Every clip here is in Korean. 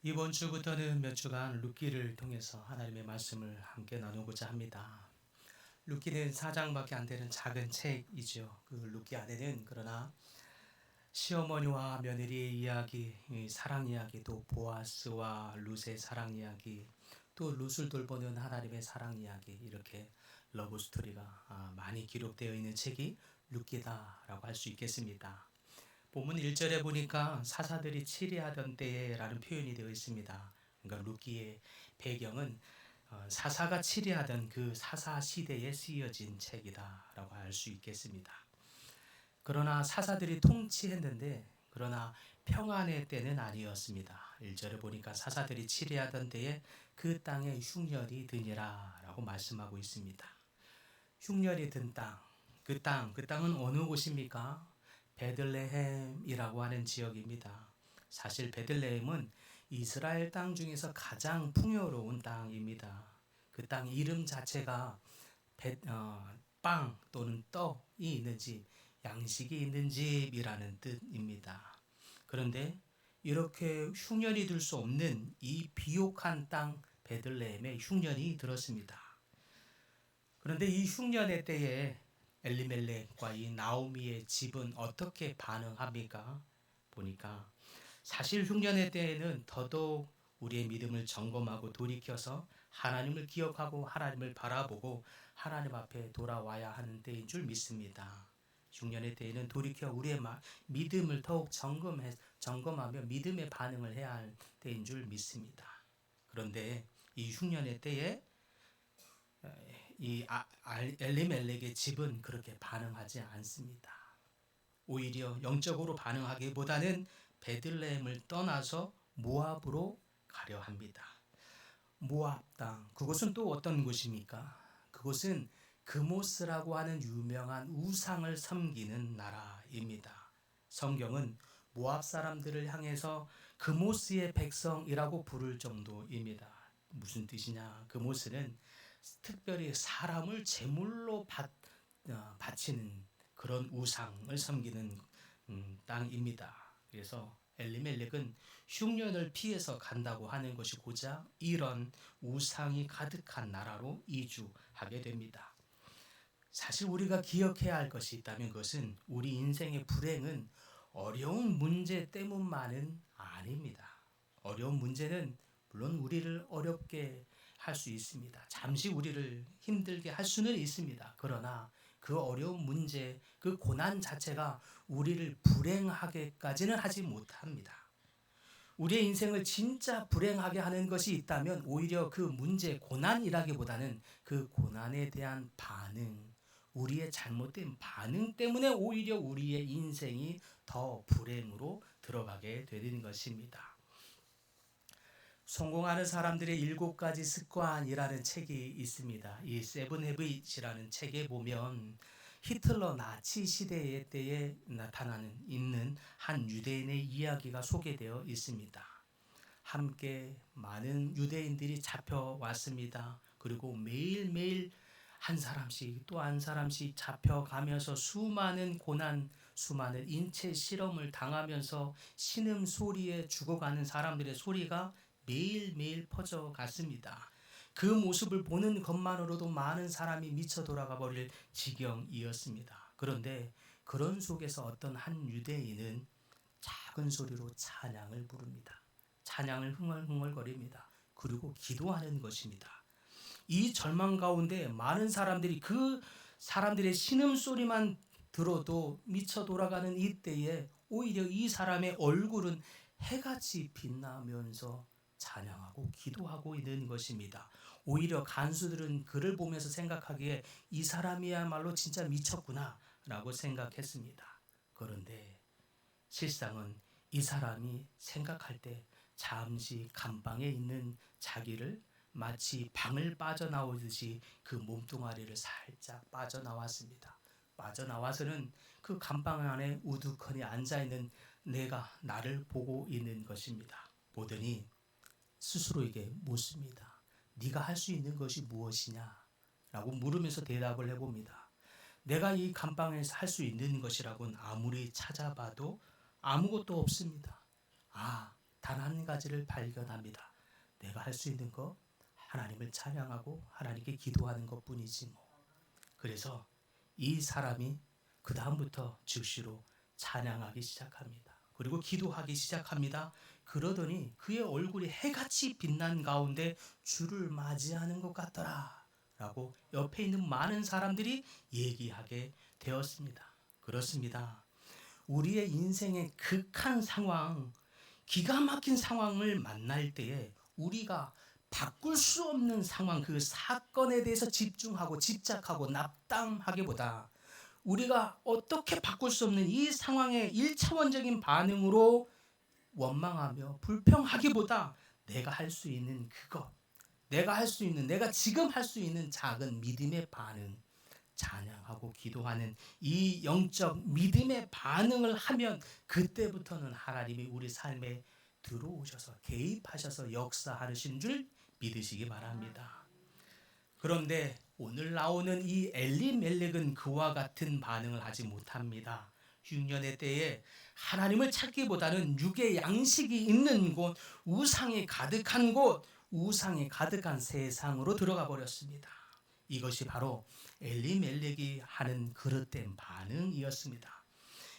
이번 주부터는 몇 주간 룻기를 통해서 하나님의 말씀을 함께 나누고자 합니다. 룻기는 4장밖에 안 되는 작은 책이죠. 그 룻기 안에는 그러나 시어머니와 며느리의 이야기, 사랑 이야기, 또 보아스와 룻의 사랑 이야기, 또 룻을 돌보는 하나님의 사랑 이야기, 이렇게 러브 스토리가 많이 기록되어 있는 책이 룻기다라고 할 수 있겠습니다. 본문 1절에 보니까 사사들이 치리하던 때에라는 표현이 되어 있습니다. 그러니까 룻기의 배경은 사사가 치리하던 그 사사 시대에 쓰여진 책이다라고 할 수 있겠습니다. 그러나 사사들이 통치했는데 그러나 평안의 때는 아니었습니다. 1절에 보니까 사사들이 치리하던 때에 그 땅에 흉년이 드니라 라고 말씀하고 있습니다. 흉년이 든 땅, 그 땅은 어느 곳입니까? 베들레헴이라고 하는 지역입니다. 사실 베들레헴은 이스라엘 땅 중에서 가장 풍요로운 땅입니다. 그 땅 이름 자체가 빵 또는 떡이 있는 집, 양식이 있는 집이라는 뜻입니다. 그런데 이렇게 흉년이 들 수 없는 이 비옥한 땅 베들레헴에 흉년이 들었습니다. 그런데 이 흉년의 때에 엘리멜렉과 이 나오미의 집은 어떻게 반응합니까? 보니까 사실 흉년의 때에는 더더욱 우리의 믿음을 점검하고 돌이켜서 하나님을 기억하고 하나님을 바라보고 하나님 앞에 돌아와야 하는 때인 줄 믿습니다. 흉년의 때에는 돌이켜 우리의 믿음을 더욱 점검하며 믿음의 반응을 해야 할 때인 줄 믿습니다. 그런데 이 흉년의 때에 이 엘리멜렉의 집은 그렇게 반응하지 않습니다. 오히려 영적으로 반응하기보다는 베들레헴을 떠나서 모압으로 가려 합니다. 모압 땅, 그곳은 또 어떤 곳입니까? 그곳은 그모스라고 하는 유명한 우상을 섬기는 나라입니다. 성경은 모압 사람들을 향해서 그모스의 백성이라고 부를 정도입니다. 무슨 뜻이냐? 그모스는 특별히 사람을 제물로 바치는 그런 우상을 섬기는 땅입니다. 그래서 엘리멜렉은 흉년을 피해서 간다고 하는 것이 고작 이런 우상이 가득한 나라로 이주하게 됩니다. 사실 우리가 기억해야 할 것이 있다면 그것은 우리 인생의 불행은 어려운 문제 때문만은 아닙니다. 어려운 문제는 물론 우리를 어렵게 할 수 있습니다. 잠시 우리를 힘들게 할 수는 있습니다. 그러나 그 어려운 문제, 그 고난 자체가 우리를 불행하게까지는 하지 못합니다. 우리의 인생을 진짜 불행하게 하는 것이 있다면 오히려 그 문제, 고난이라기보다는 그 고난에 대한 반응, 우리의 잘못된 반응 때문에 오히려 우리의 인생이 더 불행으로 들어가게 되는 것입니다. 성공하는 사람들의 7가지 습관이라는 책이 있습니다. 이 세븐 헤빗이라는 책에 보면 히틀러 나치 시대 때에 있는 한 유대인의 이야기가 소개되어 있습니다. 함께 많은 유대인들이 잡혀왔습니다. 그리고 매일매일 한 사람씩 또 한 사람씩 잡혀가면서 수많은 고난, 수많은 인체 실험을 당하면서 신음소리에 죽어가는 사람들의 소리가 매일매일 퍼져갔습니다. 그 모습을 보는 것만으로도 많은 사람이 미쳐 돌아가 버릴 지경이었습니다. 그런데 그런 속에서 어떤 한 유대인은 작은 소리로 찬양을 부릅니다. 찬양을 흥얼흥얼거립니다. 그리고 기도하는 것입니다. 이 절망 가운데 많은 사람들이 그 사람들의 신음소리만 들어도 미쳐 돌아가는 이때에 오히려 이 사람의 얼굴은 해같이 빛나면서 찬양하고 기도하고 있는 것입니다. 오히려 간수들은 그를 보면서 생각하기에 이 사람이야말로 진짜 미쳤구나 라고 생각했습니다. 그런데 실상은 이 사람이 생각할 때 잠시 감방에 있는 자기를 마치 방을 빠져나오듯이 그 몸뚱아리를 살짝 빠져나왔습니다. 빠져나와서는 그 감방 안에 우두커니 앉아있는 내가 나를 보고 있는 것입니다. 보더니 스스로에게 묻습니다. 네가 할 수 있는 것이 무엇이냐? 라고 물으면서 대답을 해봅니다. 내가 이 감방에서 할 수 있는 것이라고는 아무리 찾아봐도 아무것도 없습니다. 아, 단 한 가지를 발견합니다. 내가 할 수 있는 거 하나님을 찬양하고 하나님께 기도하는 것뿐이지 뭐. 그래서 이 사람이 그 다음부터 즉시로 찬양하기 시작합니다. 그리고 기도하기 시작합니다. 그러더니 그의 얼굴이 해같이 빛난 가운데 주를 맞이하는 것 같더라 라고 옆에 있는 많은 사람들이 얘기하게 되었습니다. 그렇습니다. 우리의 인생의 극한 상황, 기가 막힌 상황을 만날 때에 우리가 바꿀 수 없는 상황, 그 사건에 대해서 집중하고 집착하고 납담하기보다 우리가 어떻게 바꿀 수 없는 이 상황의 일차원적인 반응으로 원망하며 불평하기보다 내가 할 수 있는 그것, 내가 할 수 있는, 내가 지금 할 수 있는 작은 믿음의 반응, 찬양하고 기도하는 이 영적 믿음의 반응을 하면 그때부터는 하나님이 우리 삶에 들어오셔서 개입하셔서 역사하시는 줄 믿으시기 바랍니다. 그런데 오늘 나오는 이 엘리멜렉은 그와 같은 반응을 하지 못합니다. 흉년의 때에 하나님을 찾기보다는 육의 양식이 있는 곳, 우상이 가득한 곳, 우상이 가득한 세상으로 들어가 버렸습니다. 이것이 바로 엘리멜렉이 하는 그릇된 반응이었습니다.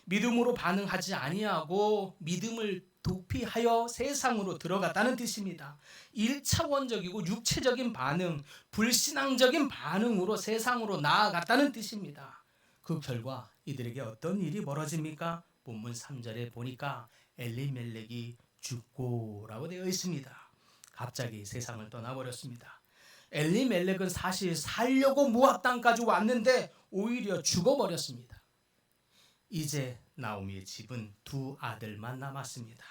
믿음으로 반응하지 아니하고 믿음을 도피하여 세상으로 들어갔다는 뜻입니다. 1차원적이고 육체적인 반응, 불신앙적인 반응으로 세상으로 나아갔다는 뜻입니다. 그 결과 이들에게 어떤 일이 벌어집니까? 본문 3절에 보니까 엘리멜렉이 죽고 라고 되어 있습니다. 갑자기 세상을 떠나버렸습니다. 엘리멜렉은 사실 살려고 모압 땅까지 왔는데 오히려 죽어버렸습니다. 이제 나오미의 집은 두 아들만 남았습니다.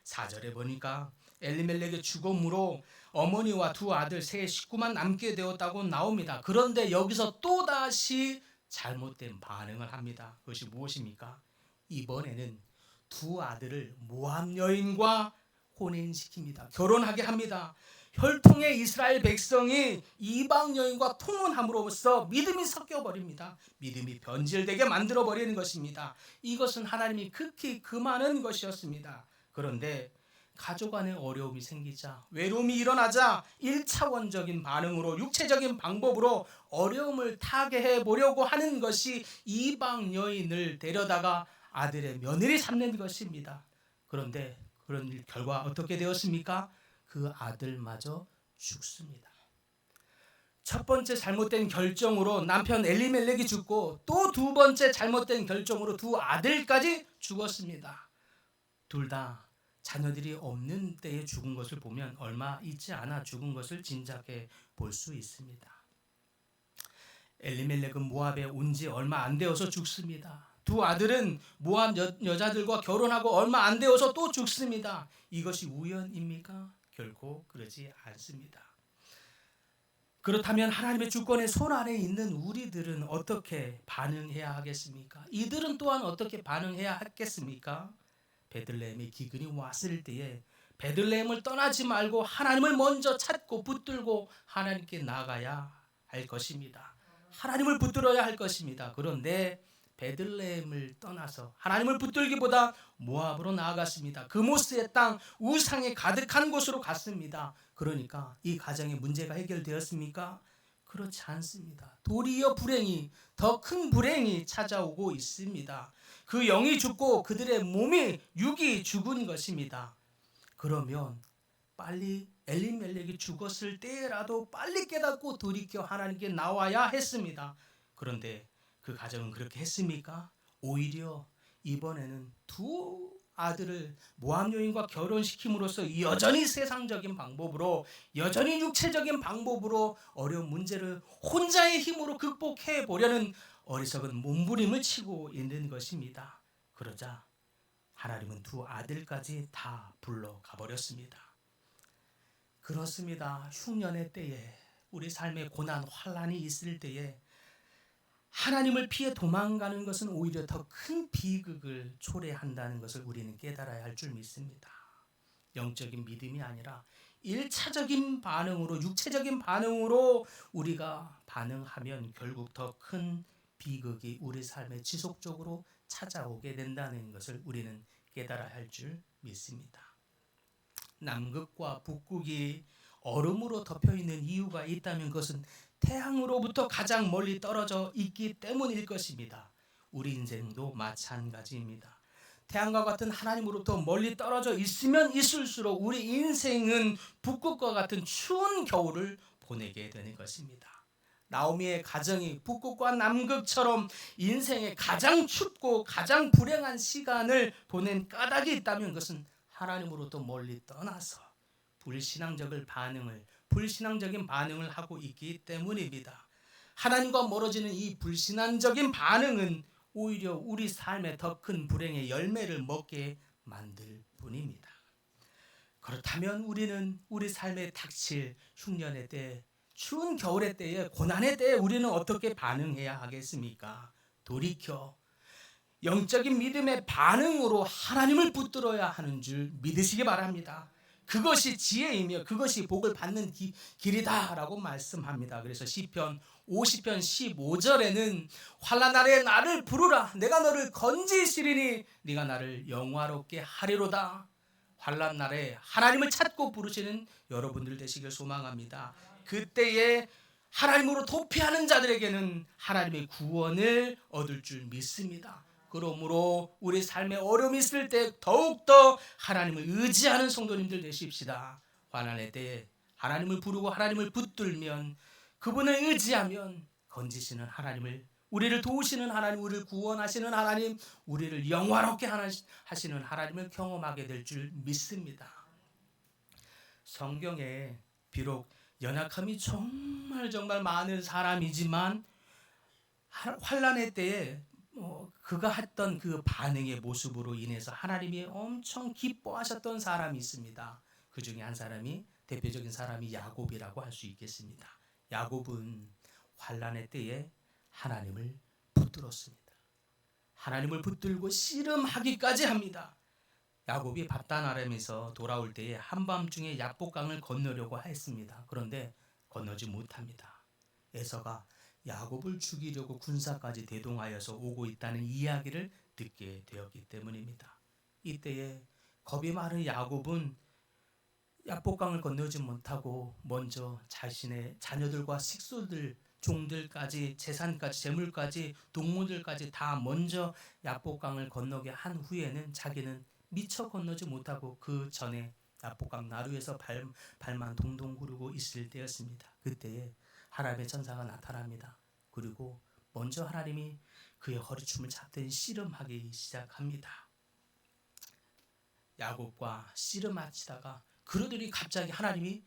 4절에 보니까 엘리멜렉의 죽음으로 어머니와 두 아들 세 식구만 남게 되었다고 나옵니다. 그런데 여기서 또다시 잘못된 반응을 합니다. 그것이 무엇입니까? 이번에는 두 아들을 모압 여인과 혼인시킵니다. 결혼하게 합니다. 혈통의 이스라엘 백성이 이방 여인과 통혼함으로써 믿음이 섞여버립니다. 믿음이 변질되게 만들어버리는 것입니다. 이것은 하나님이 극히 금하는 것이었습니다. 그런데 가족 안에 어려움이 생기자, 외로움이 일어나자 1차원적인 반응으로 육체적인 방법으로 어려움을 타개해 보려고 하는 것이 이방 여인을 데려다가 아들의 며느리 삼는 것입니다. 그런데 그런 결과 어떻게 되었습니까? 그 아들마저 죽습니다. 첫 번째 잘못된 결정으로 남편 엘리멜렉이 죽고 또 두 번째 잘못된 결정으로 두 아들까지 죽었습니다. 둘 다 자녀들이 없는 때에 죽은 것을 보면 얼마 있지 않아 죽은 것을 짐작해 볼 수 있습니다. 엘리멜렉은 모압에 온 지 얼마 안 되어서 죽습니다. 두 아들은 모압 여자들과 결혼하고 얼마 안 되어서 또 죽습니다. 이것이 우연입니까? 결코 그러지 않습니다. 그렇다면 하나님의 주권의 손 안에 있는 우리들은 어떻게 반응해야 하겠습니까? 이들은 또한 어떻게 반응해야 하겠습니까? 베들레헴의 기근이 왔을 때에 베들레헴을 떠나지 말고 하나님을 먼저 찾고 붙들고 하나님께 나가야 할 것입니다. 하나님을 붙들어야 할 것입니다. 그런데 베들레헴을 떠나서 하나님을 붙들기보다 모압으로 나아갔습니다. 그모스의 땅 우상이 가득한 곳으로 갔습니다. 그러니까 이 가정의 문제가 해결되었습니까? 그렇지 않습니다. 도리어 불행이, 더 큰 불행이 찾아오고 있습니다. 그 영이 죽고 그들의 몸이 육이 죽은 것입니다. 그러면 빨리 엘리멜렉이 죽었을 때라도 빨리 깨닫고 돌이켜 하나님께 나와야 했습니다. 그런데 그 가정은 그렇게 했습니까? 오히려 이번에는 두 아들을 모압 여인과 결혼시킴으로써 여전히 세상적인 방법으로, 여전히 육체적인 방법으로 어려운 문제를 혼자의 힘으로 극복해 보려는 어리석은 몸부림을 치고 있는 것입니다. 그러자 하나님은 두 아들까지 다 불러가 버렸습니다. 그렇습니다. 흉년의 때에, 우리 삶에 고난, 환난이 있을 때에 하나님을 피해 도망가는 것은 오히려 더 큰 비극을 초래한다는 것을 우리는 깨달아야 할 줄 믿습니다. 영적인 믿음이 아니라 1차적인 반응으로, 육체적인 반응으로 우리가 반응하면 결국 더 큰 비극이 우리 삶에 지속적으로 찾아오게 된다는 것을 우리는 깨달아야 할 줄 믿습니다. 남극과 북극이 얼음으로 덮여 있는 이유가 있다면 그것은 태양으로부터 가장 멀리 떨어져 있기 때문일 것입니다. 우리 인생도 마찬가지입니다. 태양과 같은 하나님으로부터 멀리 떨어져 있으면 있을수록 우리 인생은 북극과 같은 추운 겨울을 보내게 되는 것입니다. 나오미의 가정이 북극과 남극처럼 인생의 가장 춥고 가장 불행한 시간을 보낸 까닭이 있다면 그것은 하나님으로부터 멀리 떠나서 불신앙적인 반응을 하고 있기 때문입니다. 하나님과 멀어지는 이 불신앙적인 반응은 오히려 우리 삶에 더 큰 불행의 열매를 먹게 만들 뿐입니다. 그렇다면 우리는 우리 삶에 닥칠 흉년의 때, 추운 겨울의 때에, 고난의 때에 우리는 어떻게 반응해야 하겠습니까? 돌이켜 영적인 믿음의 반응으로 하나님을 붙들어야 하는 줄 믿으시기 바랍니다. 그것이 지혜이며 그것이 복을 받는 길이다라고 말씀합니다. 그래서 시편 50편 15절에는 환난 날에 나를 부르라 내가 너를 건지시리니 네가 나를 영화롭게 하리로다. 환난 날에 하나님을 찾고 부르시는 여러분들 되시길 소망합니다. 그때에 하나님으로 도피하는 자들에게는 하나님의 구원을 얻을 줄 믿습니다. 그러므로 우리 삶에 어려움이 있을 때 더욱더 하나님을 의지하는 성도님들 되십시다. 환난의 때에 하나님을 부르고 하나님을 붙들면, 그분을 의지하면 건지시는 하나님을, 우리를 도우시는 하나님, 우리를 구원하시는 하나님, 우리를 영화롭게 하시는 하나님을 경험하게 될 줄 믿습니다. 성경에 비록 연약함이 정말 많은 사람이지만 환난의 때에 그가 했던 그 반응의 모습으로 인해서 하나님이 엄청 기뻐하셨던 사람이 있습니다. 그 중에 한 사람이, 대표적인 사람이 야곱이라고 할 수 있겠습니다. 야곱은 환난의 때에 하나님을 붙들었습니다. 하나님을 붙들고 씨름하기까지 합니다. 야곱이 바단 아람에서 돌아올 때에 한밤중에 야복강을 건너려고 했습니다. 그런데 건너지 못합니다. 에서가 야곱을 죽이려고 군사까지 대동하여서 오고 있다는 이야기를 듣게 되었기 때문입니다. 이때에 겁이 많은 야곱은 야복강을 건너지 못하고 먼저 자신의 자녀들과 식소들, 종들까지, 재산까지, 재물까지, 동물들까지 다 먼저 야복강을 건너게 한 후에는 자기는 미처 건너지 못하고 그 전에 야복강 나루에서 발만 동동 구르고 있을 때였습니다. 그때에 하나님의 천사가 나타납니다. 그리고 먼저 하나님이 그의 허리춤을 잡더니 씨름하기 시작합니다. 야곱과 씨름하시다가 그러더니 갑자기 하나님이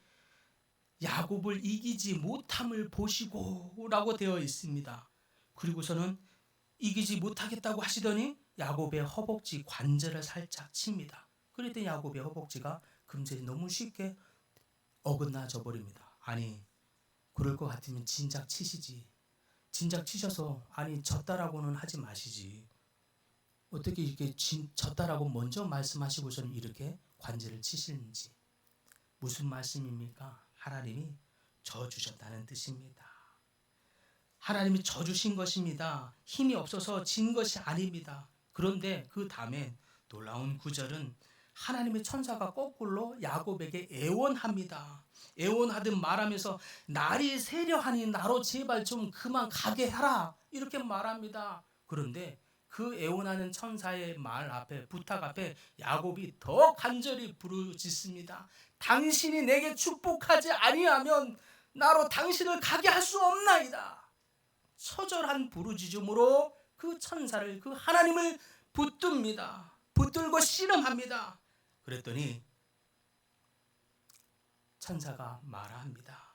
야곱을 이기지 못함을 보시고 라고 되어 있습니다. 그리고서는 이기지 못하겠다고 하시더니 야곱의 허벅지 관절을 살짝 칩니다. 그랬더니 야곱의 허벅지가 금세 너무 쉽게 어긋나져 버립니다. 아니, 그럴 것 같으면 진작 치시지. 진작 치셔서 졌다라고는 하지 마시지. 어떻게 이렇게 졌다라고 먼저 말씀하시고서는 이렇게 관절을 치시는지. 무슨 말씀입니까? 하나님이 져주셨다는 뜻입니다. 하나님이 져주신 것입니다. 힘이 없어서 진 것이 아닙니다. 그런데 그 다음에 놀라운 구절은 하나님의 천사가 거꾸로 야곱에게 애원합니다. 애원하듯 말하면서 날이 세려하니 나로 제발 좀 그만 가게 하라 이렇게 말합니다. 그런데 그 애원하는 천사의 말 앞에, 부탁 앞에 야곱이 더 간절히 부르짖습니다. 당신이 내게 축복하지 아니하면 나로 당신을 가게 할 수 없나이다. 처절한 부르짖음으로 그 천사를, 그 하나님을 붙듭니다. 붙들고 씨름합니다. 그랬더니 천사가 말합니다.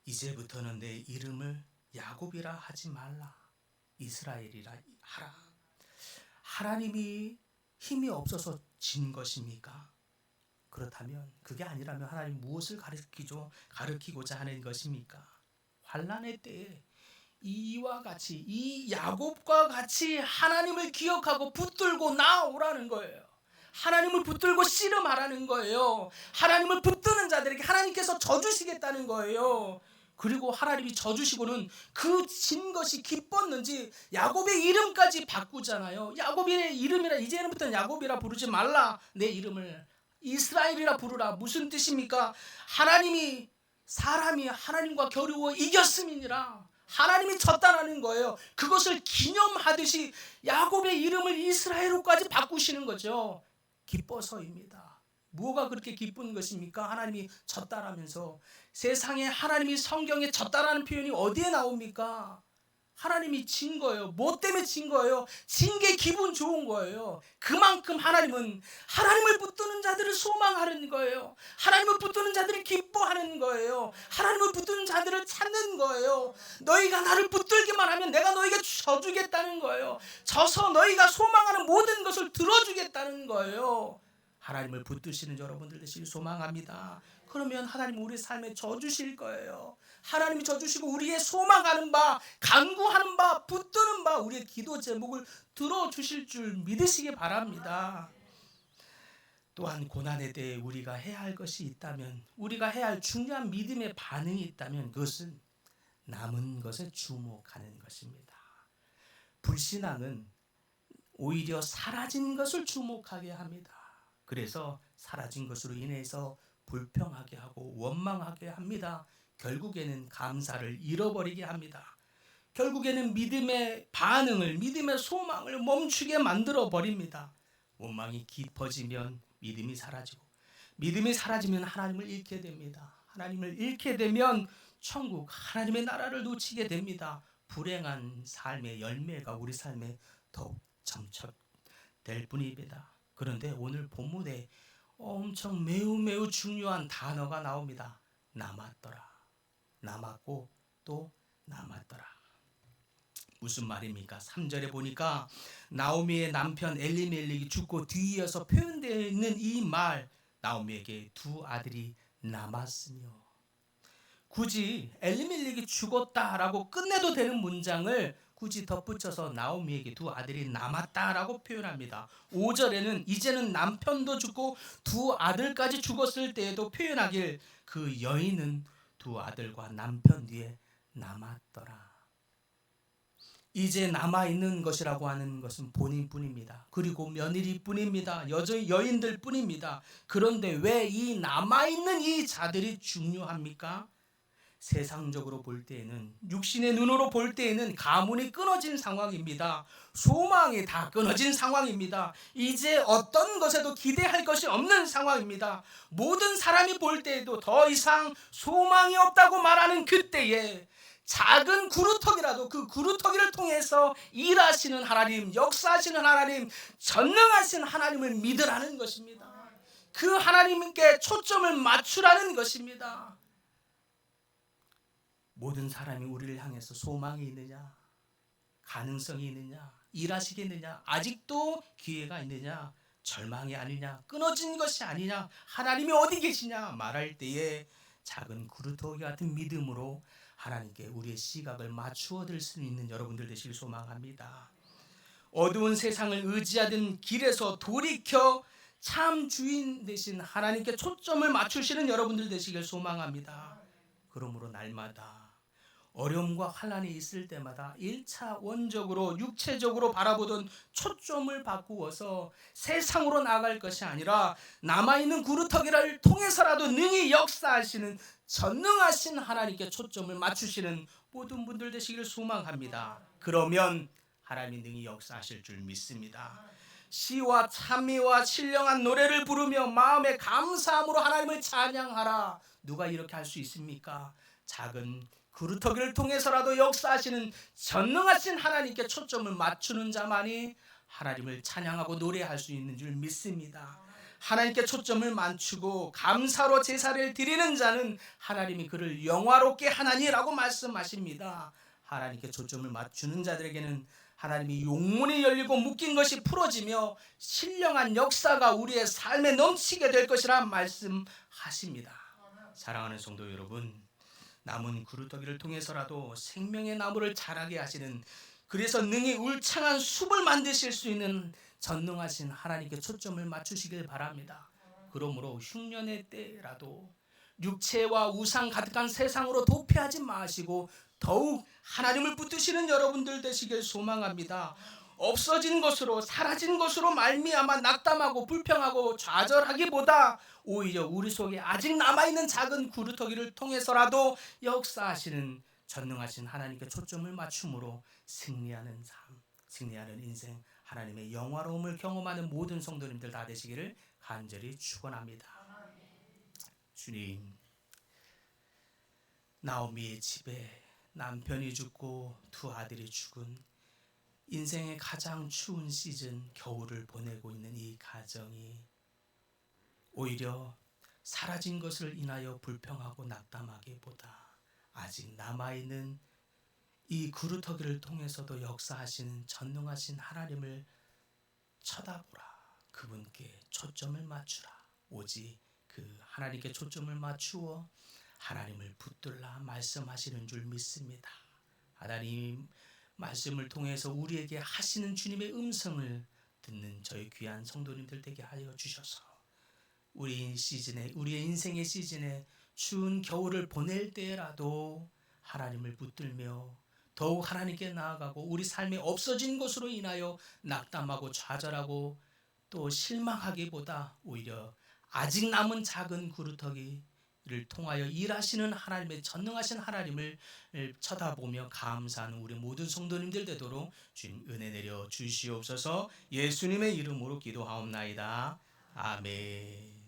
이제부터는 내 이름을 야곱이라 하지 말라. 이스라엘이라 하라. 하나님이 힘이 없어서 진 것입니까? 그렇다면, 그게 아니라면 하나님 무엇을 가르치고자 하는 것입니까? 환난의 때에 이와 같이, 이 야곱과 같이 하나님을 기억하고 붙들고 나오라는 거예요. 하나님을 붙들고 씨름하라는 거예요. 하나님을 붙드는 자들에게 하나님께서 져주시겠다는 거예요. 그리고 하나님이 져주시고는 그 진 것이 기뻤는지 야곱의 이름까지 바꾸잖아요. 야곱의 이름이라, 이제부터는 야곱이라 부르지 말라. 내 이름을 이스라엘이라 부르라. 무슨 뜻입니까? 하나님이 사람이 하나님과 겨루어 이겼음이니라. 하나님이 졌다라는 거예요. 그것을 기념하듯이 야곱의 이름을 이스라엘로까지 바꾸시는 거죠. 기뻐서입니다. 뭐가 그렇게 기쁜 것입니까? 하나님이 졌다라면서. 세상에 하나님이 성경에 졌다라는 표현이 어디에 나옵니까? 하나님이 진 거예요. 뭐 때문에 진 거예요? 진 게 기분 좋은 거예요. 그만큼 하나님은 하나님을 붙드는 자들을 소망하는 거예요. 하나님을 붙드는 자들을 기뻐하는 거예요. 하나님을 붙드는 자들을 찾는 거예요. 너희가 나를 붙들기만 하면 내가 너희에게 져주겠다는 거예요. 져서 너희가 소망하는 모든 것을 들어주겠다는 거예요. 하나님을 붙드시는 여러분들 되시길 소망합니다. 그러면 하나님 우리 삶에 져주실 거예요. 하나님이 져주시고 우리의 소망하는 바, 간구하는 바, 붙드는 바, 우리의 기도 제목을 들어주실 줄 믿으시기 바랍니다. 또한 고난에 대해 우리가 해야 할 것이 있다면, 우리가 해야 할 중요한 믿음의 반응이 있다면 그것은 남은 것에 주목하는 것입니다. 불신앙은 오히려 사라진 것을 주목하게 합니다. 그래서 사라진 것으로 인해서 불평하게 하고 원망하게 합니다. 결국에는 감사를 잃어버리게 합니다. 결국에는 믿음의 반응을, 믿음의 소망을 멈추게 만들어 버립니다. 원망이 깊어지면 믿음이 사라지고, 믿음이 사라지면 하나님을 잃게 됩니다. 하나님을 잃게 되면 천국, 하나님의 나라를 놓치게 됩니다. 불행한 삶의 열매가 우리 삶에 더욱 점척될 뿐입니다. 그런데 오늘 본문에 엄청 매우 중요한 단어가 나옵니다. 남았더라. 남았고 또 남았더라. 무슨 말입니까? 3절에 보니까 나오미의 남편 엘리멜렉이 죽고 뒤이어서 표현되어 있는 이 말, 나오미에게 두 아들이 남았으며. 굳이 엘리멜렉이 죽었다라고 끝내도 되는 문장을 굳이 덧붙여서 나오미에게 두 아들이 남았다라고 표현합니다. 5절에는 이제는 남편도 죽고 두 아들까지 죽었을 때에도 표현하길 그 여인은 두 아들과 남편 뒤에 남았더라. 이제 남아있는 것이라고 하는 것은 본인뿐입니다. 그리고 며느리뿐입니다. 여인들 뿐입니다. 그런데 왜 이 남아있는 이 자들이 중요합니까? 세상적으로 볼 때에는, 육신의 눈으로 볼 때에는 가문이 끊어진 상황입니다. 소망이 다 끊어진 상황입니다. 이제 어떤 것에도 기대할 것이 없는 상황입니다. 모든 사람이 볼 때에도 더 이상 소망이 없다고 말하는 그때에 작은 구루터기라도 그 구루터기를 통해서 일하시는 하나님, 역사하시는 하나님, 전능하신 하나님을 믿으라는 것입니다. 그 하나님께 초점을 맞추라는 것입니다. 모든 사람이 우리를 향해서 소망이 있느냐, 가능성이 있느냐, 일하시겠느냐, 아직도 기회가 있느냐, 절망이 아니냐, 끊어진 것이 아니냐, 하나님이 어디 계시냐 말할 때에 작은 구루터기 같은 믿음으로 하나님께 우리의 시각을 맞추어 드릴 수 있는 여러분들 되시길 소망합니다. 어두운 세상을 의지하던 길에서 돌이켜 참 주인 되신 하나님께 초점을 맞추시는 여러분들 되시길 소망합니다. 그러므로 날마다 어려움과 환난이 있을 때마다 1차원적으로 육체적으로 바라보던 초점을 바꾸어서 세상으로 나아갈 것이 아니라 남아있는 구루터기를 통해서라도 능히 역사하시는 전능하신 하나님께 초점을 맞추시는 모든 분들 되시기를 소망합니다. 그러면 하나님이 능히 역사하실 줄 믿습니다. 시와 찬미와 신령한 노래를 부르며 마음의 감사함으로 하나님을 찬양하라. 누가 이렇게 할 수 있습니까? 작은 구루터기를 통해서라도 역사하시는 전능하신 하나님께 초점을 맞추는 자만이 하나님을 찬양하고 노래할 수 있는 줄 믿습니다. 하나님께 초점을 맞추고 감사로 제사를 드리는 자는 하나님이 그를 영화롭게 하나니라고 말씀하십니다. 하나님께 초점을 맞추는 자들에게는 하나님이 용문이 열리고 묶인 것이 풀어지며 신령한 역사가 우리의 삶에 넘치게 될 것이라 말씀하십니다. 사랑하는 성도 여러분, 남은 구루터기를 통해서라도 생명의 나무를 자라게 하시는, 그래서 능히 울창한 숲을 만드실 수 있는 전능하신 하나님께 초점을 맞추시길 바랍니다. 그러므로 흉년의 때라도 육체와 우상 가득한 세상으로 도피하지 마시고 더욱 하나님을 붙드시는 여러분들 되시길 소망합니다. 없어진 것으로 사라진 것으로 말미암아 낙담하고 불평하고 좌절하기보다 오히려 우리 속에 아직 남아있는 작은 구루터기를 통해서라도 역사하시는 전능하신 하나님께 초점을 맞춤으로 승리하는 삶, 승리하는 인생, 하나님의 영화로움을 경험하는 모든 성도님들 다 되시기를 간절히 축원합니다. 주님, 나오미의 집에 남편이 죽고 두 아들이 죽은 인생의 가장 추운 시즌 겨울을 보내고 있는 이 가정이 오히려 사라진 것을 인하여 불평하고 낙담하기보다 아직 남아있는 이 구루터기를 통해서도 역사하시는 전능하신 하나님을 쳐다보라. 그분께 초점을 맞추라. 오직 그 하나님께 초점을 맞추어 하나님을 붙들라 말씀하시는 줄 믿습니다. 하나님 말씀을 통해서 우리에게 하시는 주님의 음성을 듣는 저희 귀한 성도님들 되게 하여 주셔서 우리 시즌에, 우리의 인생의 시즌에 추운 겨울을 보낼 때라도 하나님을 붙들며 더욱 하나님께 나아가고 우리 삶에 없어진 것으로 인하여 낙담하고 좌절하고 또 실망하기보다 오히려 아직 남은 작은 구루터기를 통하여 일하시는 하나님의 전능하신 하나님을 쳐다보며 감사하는 우리 모든 성도님들 되도록 주님 은혜 내려 주시옵소서. 예수님의 이름으로 기도하옵나이다. 아멘.